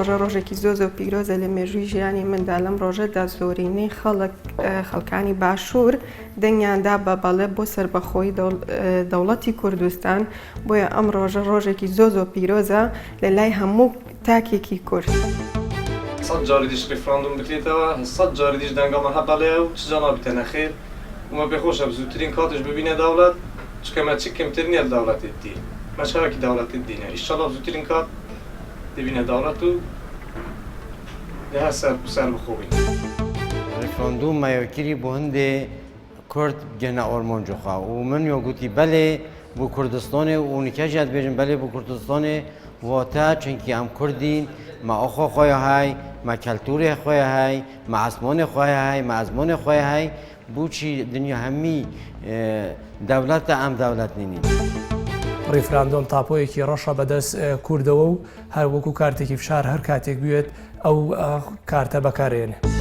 ڕۆژە ڕۆژێکی زۆ زۆر پیرۆزە لە مێژووی ژیانی مندا لەم ڕۆژەدا زۆرینەی خەڵکانی باشوور دەنگیاندا بە بەڵێ بۆ سەربەخۆی دەوڵەتی کوردستان بۆیە ئەم ڕۆژە ڕۆژێکی زۆ زۆر پیرۆزە لە لای هەموو تاکێکی کورد. 100 جاری دیش ریفراندوم بکرێتەوە 100 جاری دیش دەنگەڵمە هەبەڵێ و چجا نابێتە نەخێر ومە پێخۆشە زووترین کاتش ببینە دەوڵەت چکەمە چی کەمتر نییە دەوڵەتت دی مەشارێکی دەوڵەتت دینە ئیشەڵا زووترین کات دەبینە دەوڵەت و دەها سەر بخۆبین. ریفراندوم مایۆکیری بۆ هەندێ کورد گەنە ئۆرمۆنجوخوا و من یۆگوتی بەلێ بۆ کوردستانê û nîkej dibêjin belê bû Kurdistanê wata çunkî em Kurdîn me axwe xwe ye hay me keltûrê xwe ye hay me esmanê xwe ye hay me ezmanê xwe ye hay bûçî dinya hemî dewlet em dewlet nînin. ریفراندۆم تاپۆیەکی ڕەشە بەدەست کوردەوە و هەر وەکو کارتێکی فشار هەر کاتێک بوێت ئەو کارتە بەکارێنێ.